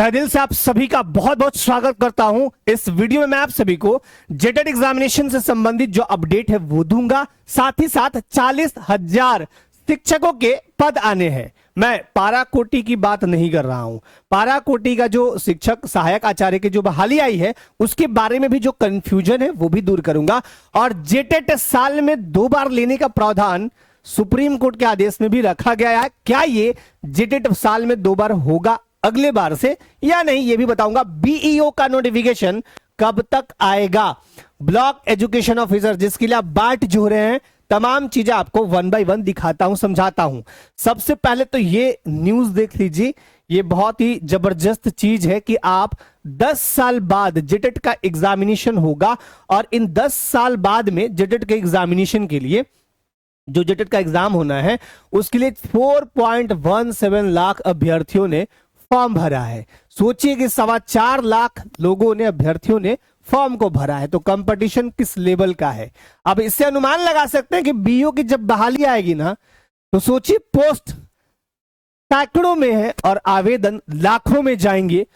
तहे दिल से आप सभी का बहुत बहुत स्वागत करता हूं। इस वीडियो में मैं आप सभी को जेटेट एग्जामिनेशन से संबंधित जो अपडेट है वो दूंगा। साथ ही साथ 40,000 शिक्षकों के पद आने हैं। मैं पारा कोटि की बात नहीं कर रहा हूं। पारा कोटि का जो शिक्षक सहायक आचार्य की जो बहाली आई है उसके बारे में भी जो कंफ्यूजन है वो भी दूर करूंगा। और जेटेट साल में 2 बार लेने का प्रावधान सुप्रीम कोर्ट के आदेश में भी रखा गया है। क्या ये जेटेट साल में 2 बार होगा अगले बार से या नहीं, ये भी बताऊंगा। बीईओ का नोटिफिकेशन कब तक आएगा, ब्लॉक एजुकेशन ऑफिसर जिसके लिए आप बाट जो रहे हैं, तमाम चीजें आपको 1 बाय 1 दिखाता हूं, समझाता हूं। सबसे पहले तो ये न्यूज देख लीजिए। ये बहुत ही जबरदस्त चीज है कि आप 10 साल बाद जेटेट का एग्जामिनेशन होगा और इन 10 साल बाद में जेटेट के एग्जामिनेशन के लिए जो जेटेट का एग्जाम होना है उसके लिए 4.17 लाख अभ्यर्थियों ने फॉर्म भरा है। सोचिए कि 4.25 लाख लोगों ने, अभ्यर्थियों ने फॉर्म को भरा है, तो कंपटीशन किस लेवल का है। अब इससे अनुमान लगा सकते हैं कि बीओ की जब बहाली आएगी ना, तो सोचिए पोस्ट सैकड़ों में है और आवेदन लाखों में जाएंगे।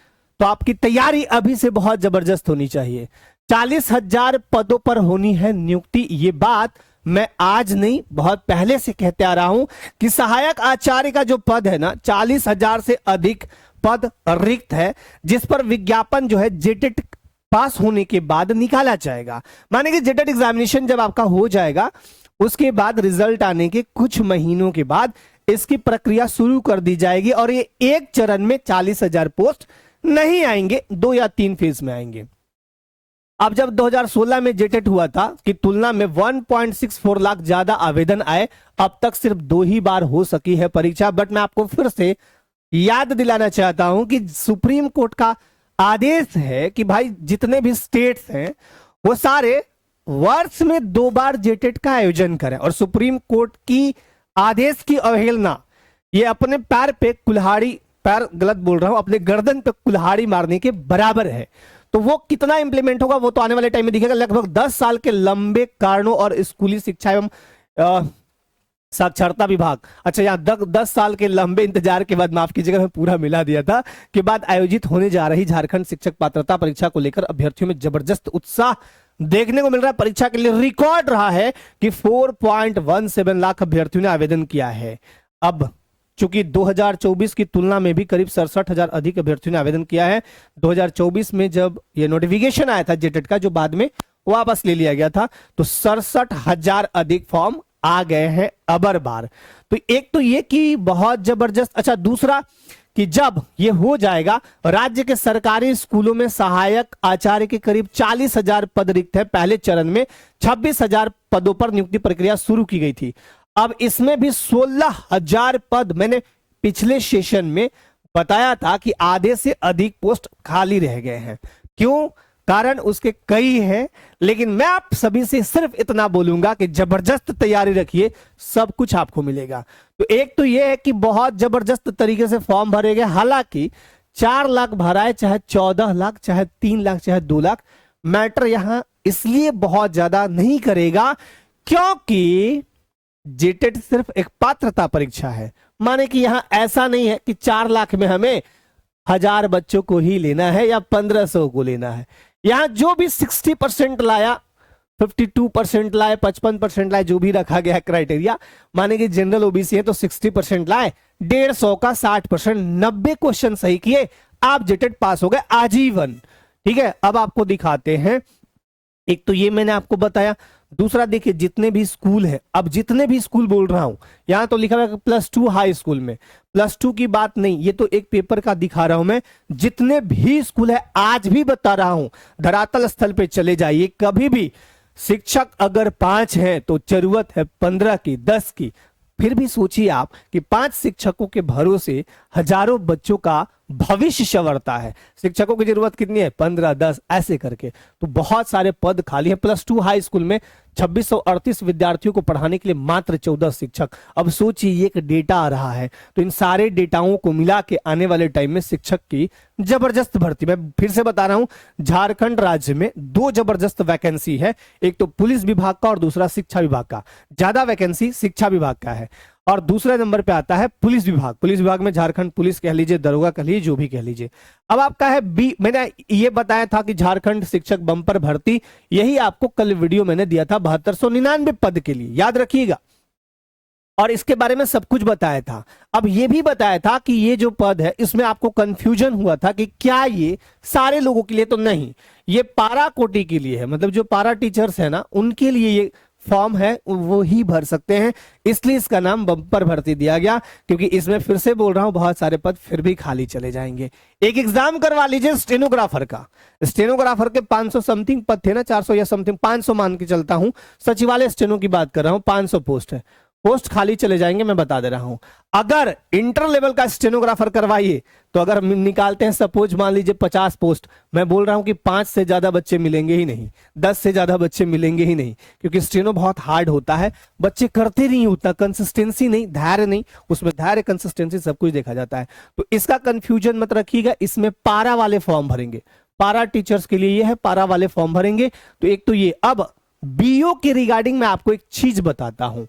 तो आपकी तैयारी अभी से बहुत जबरदस्त होनी चाहिए। 40,000 पदों पर होनी है नियुक्ति। ये बात मैं आज नहीं बहुत पहले से कहते आ रहा हूं कि सहायक आचार्य का जो पद है ना, 40,000 से अधिक पद रिक्त है, जिस पर विज्ञापन जो है जेटेट पास होने के बाद निकाला जाएगा। माने कि जेटेट एग्जामिनेशन जब आपका हो जाएगा उसके बाद रिजल्ट आने के कुछ महीनों के बाद इसकी प्रक्रिया शुरू कर दी जाएगी और ये एक चरण में 40,000 पोस्ट नहीं आएंगे, 2 या 3 फेज में आएंगे। अब जब 2016 में जेटेट हुआ था कि तुलना में 1.64 लाख ज्यादा आवेदन आए, अब तक सिर्फ 2 ही बार हो सकी है परीक्षा। बट मैं आपको फिर से याद दिलाना चाहता हूं कि सुप्रीम कोर्ट का आदेश है कि भाई जितने भी स्टेट्स हैं वो सारे वर्ष में 2 बार जेटेट का आयोजन करें। और सुप्रीम कोर्ट की आदेश की अवहेलना ये अपने पैर पे कुल्हाड़ी, पैर गलत बोल रहा हूं, अपने गर्दन पे कुल्हाड़ी मारने के बराबर है। तो वो कितना इंप्लीमेंट होगा वो तो आने वाले टाइम में दिखेगा। लगभग 10 साल के लंबे कारणों और स्कूली शिक्षा एवं साक्षरता विभाग, अच्छा यहाँ 10 साल के लंबे इंतजार के बाद, माफ कीजिएगा मैं पूरा मिला दिया था, के बाद आयोजित होने जा रही झारखंड शिक्षक पात्रता परीक्षा को लेकर अभ्यर्थियों में जबरदस्त उत्साह देखने को मिल रहा है। परीक्षा के लिए रिकॉर्ड रहा है कि 4.17 लाख अभ्यर्थियों ने आवेदन किया है। अब चूंकि 2024 की तुलना में भी करीब 67,000 अधिक अभ्यर्थियों ने आवेदन किया है। 2024 में जब ये नोटिफिकेशन आया था जेटेट का, जो बाद में वापस ले लिया गया था, तो 67,000 अधिक फॉर्म आ गए हैं अबर बार। तो एक तो ये कि बहुत जबरदस्त। अच्छा, दूसरा कि जब ये हो जाएगा, राज्य के सरकारी स्कूलों में सहायक आचार्य के करीब 40,000 पद रिक्त है। पहले चरण में 26,000 पदों पर नियुक्ति प्रक्रिया शुरू की गई थी। अब इसमें भी 16,000 पद, मैंने पिछले सेशन में बताया था कि आधे से अधिक पोस्ट खाली रह गए हैं। क्यों? कारण उसके कई हैं, लेकिन मैं आप सभी से सिर्फ इतना बोलूंगा कि जबरदस्त तैयारी रखिए, सब कुछ आपको मिलेगा। तो एक तो यह है कि बहुत जबरदस्त तरीके से फॉर्म भरे गए। हालांकि 4 लाख भराए, चाहे 14 लाख, चाहे 3 लाख, चाहे 2 लाख, मैटर यहां इसलिए बहुत ज्यादा नहीं करेगा क्योंकि जेटेट सिर्फ एक पात्रता परीक्षा है। माने कि यहां ऐसा नहीं है कि 4 लाख में हमें 1000 बच्चों को ही लेना है या 1500 को लेना है। यहां जो भी 60% लाया, 52% लाए, 55% लाए, जो भी रखा गया है क्राइटेरिया, माने कि जनरल ओबीसी है तो 60% लाए, 150 का 60%, 90 क्वेश्चन सही किए, आप जेटेट पास हो गए आजीवन। ठीक है, अब आपको दिखाते हैं। एक तो ये मैंने आपको बताया। दूसरा देखिए, जितने भी स्कूल है, अब जितने भी स्कूल बोल रहा हूं, यहां तो लिखा हुआ है +2 हाई स्कूल में, +2 की बात नहीं, ये तो एक पेपर का दिखा रहा हूं मैं। जितने भी स्कूल है, आज भी बता रहा हूं, धरातल स्थल पे चले जाइए। कभी भी शिक्षक अगर 5 हैं तो जरूरत है 15 की, 10 की। फिर भी सोचिए आप कि 5 शिक्षकों के भरोसे हजारों बच्चों का भविष्य संवरता है। शिक्षकों की जरूरत कितनी है? 15, 10 ऐसे करके। तो बहुत सारे पद खाली है। +2 हाई स्कूल में 2638 विद्यार्थियों को पढ़ाने के लिए मात्र 14 शिक्षक। अब सोचिए, ये एक डेटा आ रहा है, तो इन सारे डेटाओं को मिला के आने वाले टाइम में शिक्षक की जबरदस्त भर्ती। मैं फिर से बता रहा हूं, झारखंड राज्य में 2 जबरदस्त वैकेंसी है, एक तो पुलिस विभाग का और दूसरा शिक्षा विभाग का। ज्यादा वैकेंसी शिक्षा विभाग का है। और दूसरे नंबर पे आता है पुलिस विभाग। पुलिस विभाग में झारखंड पुलिस कह लीजिए, दरोगा कह लीजिए, जो भी कह लीजिए। अब आपका है बी, मैंने ये बताया था कि झारखंड शिक्षक बम्पर भर्ती, यही आपको कल वीडियो मैंने दिया था 7299 पद के लिए, याद रखिएगा। और इसके बारे में सब कुछ बताया था। अब ये भी बताया था कि ये जो पद है इसमें आपको कंफ्यूजन हुआ था कि क्या ये सारे लोगों के लिए, तो नहीं, ये पारा कोटि के लिए है, मतलब जो पारा टीचर्स है ना उनके लिए ये फॉर्म है, वो ही भर सकते हैं, इसलिए इसका नाम बम्पर भर्ती दिया गया। क्योंकि इसमें फिर से बोल रहा हूं बहुत सारे पद फिर भी खाली चले जाएंगे। एक एग्जाम करवा लीजिए स्टेनोग्राफर का, स्टेनोग्राफर के 500 समथिंग पद थे ना, 400 या समथिंग, 500 मान के चलता हूं, सचिवालय स्टेनो की बात कर रहा हूं, 500 पोस्ट है, पोस्ट खाली चले जाएंगे, मैं बता दे रहा हूं। अगर इंटर लेवल का स्टेनोग्राफर करवाइए तो अगर निकालते हैं सपोज मान लीजिए 50 पोस्ट, मैं बोल रहा हूं कि 5 से ज्यादा बच्चे मिलेंगे ही नहीं, 10 से ज्यादा बच्चे मिलेंगे ही नहीं, क्योंकि स्टेनो बहुत हार्ड होता है, बच्चे करते नहीं, उतना कंसिस्टेंसी नहीं, धैर्य नहीं, उसमें धैर्य कंसिस्टेंसी सब कुछ देखा जाता है। तो इसका कंफ्यूजन मत रखिएगा, इसमें पारा वाले फॉर्म भरेंगे, पारा टीचर्स के लिए ये है, पारा वाले फॉर्म भरेंगे। तो एक तो ये। अब बीओ के रिगार्डिंग मैं आपको एक चीज बताता हूं,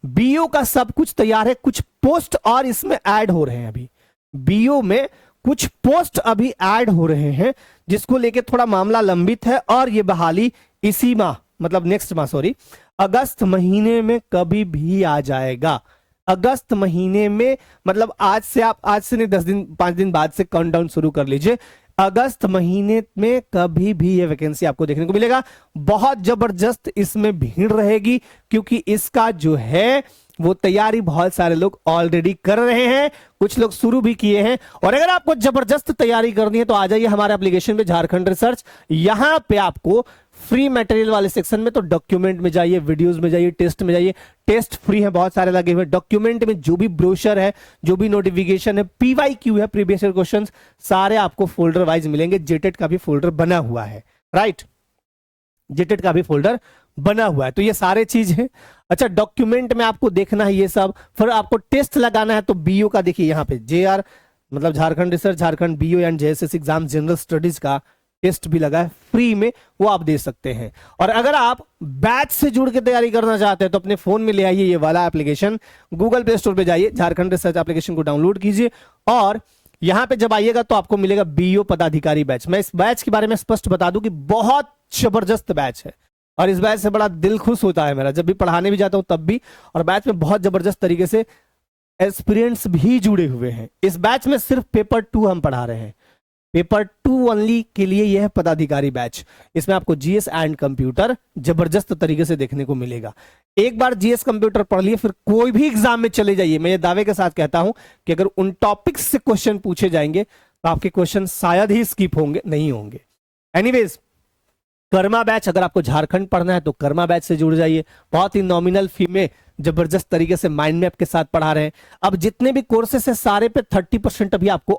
बीओ का सब कुछ तैयार है, कुछ पोस्ट और इसमें ऐड हो रहे हैं, अभी बीओ में कुछ पोस्ट अभी ऐड हो रहे हैं, जिसको लेके थोड़ा मामला लंबित है, और ये बहाली इसी माह, मतलब नेक्स्ट माह, सॉरी, अगस्त महीने में कभी भी आ जाएगा। अगस्त महीने में, मतलब आज से, आप आज से नहीं 10 दिन 5 दिन बाद से काउंटडाउन शुरू कर लीजिए, अगस्त महीने में कभी भी ये वैकेंसी आपको देखने को मिलेगा। बहुत जबरदस्त इसमें भीड़ रहेगी, क्योंकि इसका जो है वो तैयारी बहुत सारे लोग ऑलरेडी कर रहे हैं, कुछ लोग शुरू भी किए हैं। और अगर आपको जबरदस्त तैयारी करनी है तो आ जाइए हमारे एप्लीकेशन पे झारखंड रिसर्च, यहां पे आपको फ्री मटेरियल वाले सेक्शन में तो डॉक्यूमेंट में जाइए, वीडियोस में जाइए, टेस्ट में जाइए, टेस्ट फ्री है, बहुत सारे लगे हुए। डॉक्यूमेंट में जो भी ब्रोशर है, जो भी नोटिफिकेशन है, पीवाईक्यू है, प्रीवियस ईयर क्वेश्चंस, सारे आपको फोल्डर वाइज मिलेंगे। जेटेट का भी फोल्डर बना हुआ है, राइट, जेटेट का भी फोल्डर बना हुआ है। तो ये सारे चीज है। अच्छा, डॉक्यूमेंट में आपको देखना है ये सब, फिर आपको टेस्ट लगाना है तो बीओ का देखिए यहाँ पे जेआर, मतलब Jharkhand research, Jharkhand BO and JSS exam general studies का टेस्ट भी लगा है फ्री में, वो आप दे सकते हैं। और अगर आप बैच से जुड़ के तैयारी करना चाहते हैं तो अपने फोन में ले आइए ये वाला एप्लीकेशन, गूगल प्ले स्टोर पे जाइए, झारखंड रिसर्च एप्लीकेशन को डाउनलोड कीजिए, और यहां पे जब आइएगा तो आपको मिलेगा बीओ पदाधिकारी बैच। मैं इस बैच के बारे में स्पष्ट बता दूं कि बहुत जबरदस्त बैच है, और इस बैच से बड़ा दिल खुश होता है मेरा, जब भी पढ़ाने भी जाता हूं तब भी। और बैच में बहुत जबरदस्त तरीके से एक्सपीरियंस भी जुड़े हुए हैं। इस बैच में सिर्फ पेपर 2 हम पढ़ा रहे हैं, पेपर 2 ओनली के लिए यह है पदाधिकारी बैच। इसमें आपको जीएस एंड कंप्यूटर जबरदस्त तरीके से देखने को मिलेगा। एक बार जीएस कंप्यूटर पढ़ लिए, फिर कोई भी एग्जाम में चले जाइए, मैं ये दावे के साथ कहता हूं कि अगर उन टॉपिक्स से क्वेश्चन पूछे जाएंगे तो आपके क्वेश्चन शायद ही स्किप होंगे, नहीं होंगे। एनीवेज, कर्मा बैच, अगर आपको झारखंड पढ़ना है तो कर्मा बैच से जुड़ जाइए, बहुत ही नॉमिनल फी में जबरदस्त तरीके से माइंड मैप के साथ पढ़ा रहे हैं। अब जितने भी कोर्सेस है सारे पे 30% अभी आपको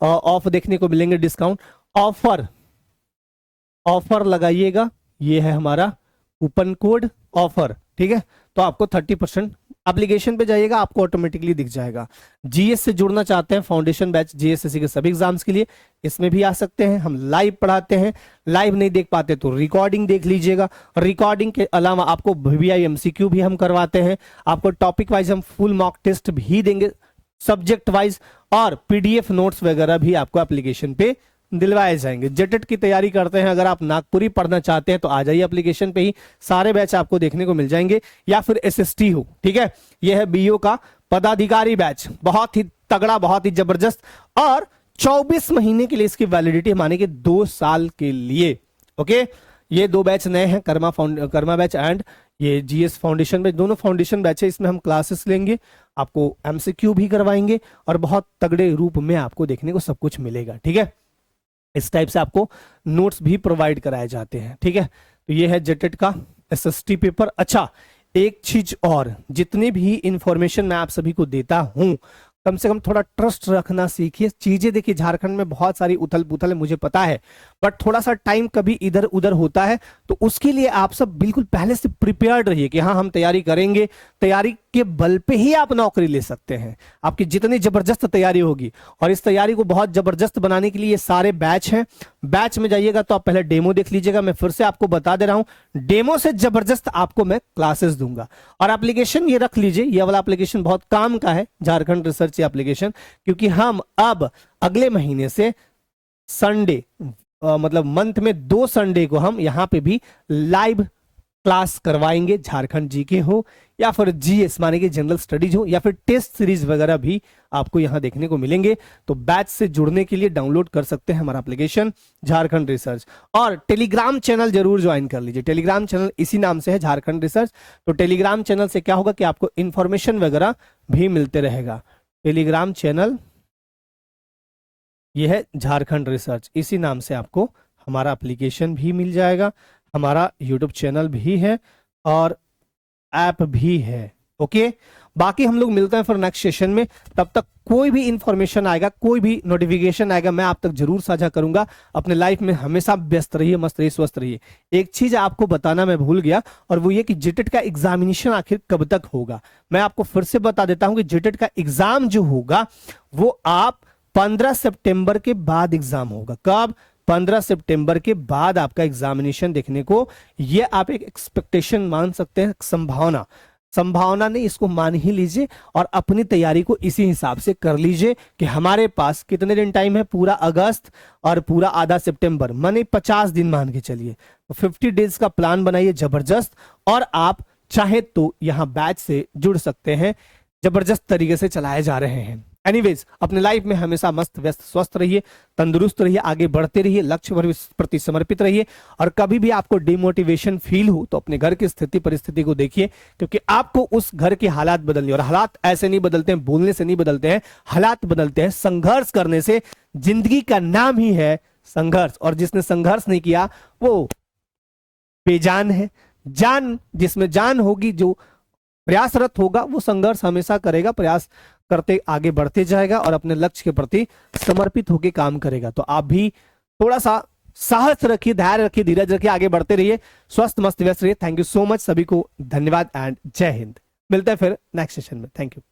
ऑफ देखने को मिलेंगे, डिस्काउंट ऑफर लगाइएगा, ये है हमारा कूपन कोड ऑफर, ठीक है। तो आपको 30%, एप्लीकेशन पे जाइएगा आपको ऑटोमेटिकली दिख जाएगा। जीएस से जुड़ना चाहते हैं, फाउंडेशन बैच जीएसएससी के सभी एग्जाम्स के लिए, इसमें भी आ सकते हैं। हम लाइव पढ़ाते हैं, लाइव नहीं देख पाते तो रिकॉर्डिंग देख लीजिएगा। रिकॉर्डिंग के अलावा आपको वीवीआई एमसीक्यू भी हम करवाते हैं, आपको टॉपिक वाइज हम फुल मॉक टेस्ट भी देंगे, सब्जेक्ट वाइज, और पीडीएफ नोट्स वगैरह भी आपको एप्लीकेशन पे दिलवाए जाएंगे। जेटेट की तैयारी करते हैं, अगर आप नागपुरी पढ़ना चाहते हैं तो आ जाइए एप्लीकेशन पे ही, सारे बैच आपको देखने को मिल जाएंगे, या फिर एसएसटी हो, ठीक है। यह है बीओ का पदाधिकारी बैच, बहुत ही तगड़ा, बहुत ही जबरदस्त, और 24 महीने के लिए इसकी वैलिडिटी माने कि 2 साल के लिए, ओके। ये 2 बैच नए हैं, कर्मा बैच एंड ये जीएस फाउंडेशन बैच, दोनों फाउंडेशन बैच है। इसमें हम क्लासेस लेंगे, आपको एमसीक्यू भी करवाएंगे, और बहुत तगड़े रूप में आपको देखने को सब कुछ मिलेगा, ठीक है। इस टाइप से आपको नोट्स भी प्रोवाइड कराए जाते हैं, ठीक है। तो ये है जेटेट का एसएसटी पेपर। अच्छा, एक चीज और, जितनी भी इंफॉर्मेशन मैं आप सभी को देता हूं, कम से कम थोड़ा ट्रस्ट रखना सीखिए। चीजें देखिए, झारखंड में बहुत सारी उथल पुथल है, मुझे पता है, बट थोड़ा सा टाइम कभी इधर उधर होता है, तो उसके लिए आप सब बिल्कुल पहले से प्रिपेयर्ड रहिए कि हाँ हम तैयारी करेंगे। तैयारी उसके बल पे ही आप नौकरी ले सकते हैं। आपकी जितनी जबरदस्त तैयारी होगी, और इस तैयारी को बहुत जबरदस्त बनाने के लिए ये सारे बैच हैं। बैच में जाइएगा तो आप पहले डेमो देख लीजिएगा। मैं फिर से आपको बता दे रहा हूं, डेमो से जबरदस्त आपको मैं क्लासेस दूंगा। और एप्लीकेशन ये रख लीजिए, ये वाला एप्लीकेशन बहुत काम का है, झारखंड रिसर्च एप्लीकेशन, क्योंकि हम अब अगले महीने से संडे मतलब मंथ में 2 संडे को हम यहां पे भी लाइव क्लास करवाएंगे। झारखंड जीके हो या फिर जीएस माने कि जनरल स्टडीज हो या फिर टेस्ट सीरीज वगैरह भी आपको यहां देखने को मिलेंगे। तो बैच से जुड़ने के लिए डाउनलोड कर सकते हैं हमारा एप्लीकेशन झारखंड रिसर्च। और टेलीग्राम चैनल जरूर ज्वाइन कर लीजिए। टेलीग्राम चैनल इसी नाम से है, झारखंड रिसर्च। तो टेलीग्राम चैनल से क्या होगा कि आपको इंफॉर्मेशन वगैरह भी मिलते रहेगा। टेलीग्राम चैनल यह है झारखंड रिसर्च, इसी नाम से आपको हमारा एप्लीकेशन भी मिल जाएगा, हमारा यूट्यूब चैनल भी है और ऐप भी है। ओके, बाकी हम लोग मिलते हैं फिर नेक्स्ट सेशन में। तब तक कोई भी इंफॉर्मेशन आएगा, कोई भी नोटिफिकेशन आएगा, मैं आप तक जरूर साझा करूंगा। अपने लाइफ में हमेशा व्यस्त रहिए, मस्त रहिए, स्वस्थ रहिए। एक चीज आपको बताना मैं भूल गया, और वो ये कि जेटेट का एग्जामिनेशन आखिर कब तक होगा। मैं आपको फिर से बता देता हूं कि जेटेट का एग्जाम जो होगा वो आप 15 सितंबर के बाद एग्जाम होगा। कब? 15 सितंबर के बाद आपका एग्जामिनेशन देखने को, ये आप एक एक्सपेक्टेशन मान सकते हैं, संभावना नहीं, इसको मान ही लीजिए और अपनी तैयारी को इसी हिसाब से कर लीजिए कि हमारे पास कितने दिन टाइम है, पूरा अगस्त और पूरा आधा सितंबर, माने 50 दिन मान के चलिए। तो 50 डेज का प्लान बनाइए जबरदस्त, और आप चाहे तो यहां बैच से जुड़ सकते हैं। जबरदस्त तरीके से चलाए जा रहे हैं। एनीवेज, अपने लाइफ में हमेशा मस्त व्यस्त स्वस्थ रहिए, तंदुरुस्त रहिए, आगे बढ़ते रहिए, लक्ष्य प्रति समर्पित रहिए। और कभी भी आपको डिमोटिवेशन फील हो तो अपने घर की स्थिति परिस्थिति को देखिए, क्योंकि आपको उस घर के हालात बदलने, और हालात ऐसे नहीं बदलते हैं, बोलने से नहीं बदलते हैं, हालात बदलते हैं संघर्ष करने से। जिंदगी का नाम ही है संघर्ष, और जिसने संघर्ष नहीं किया वो बेजान है। जान, जिसमें जान होगी, जो प्रयासरत होगा, वो संघर्ष हमेशा करेगा, प्रयास करते आगे बढ़ते जाएगा और अपने लक्ष्य के प्रति समर्पित होकर काम करेगा। तो आप भी थोड़ा सा साहस रखिए, धैर्य रखिए, धीरज रखिए, आगे बढ़ते रहिए, स्वस्थ मस्त व्यस्त रहिए। थैंक यू सो मच, सभी को धन्यवाद एंड जय हिंद। मिलते हैं फिर नेक्स्ट सेशन में। Thank you.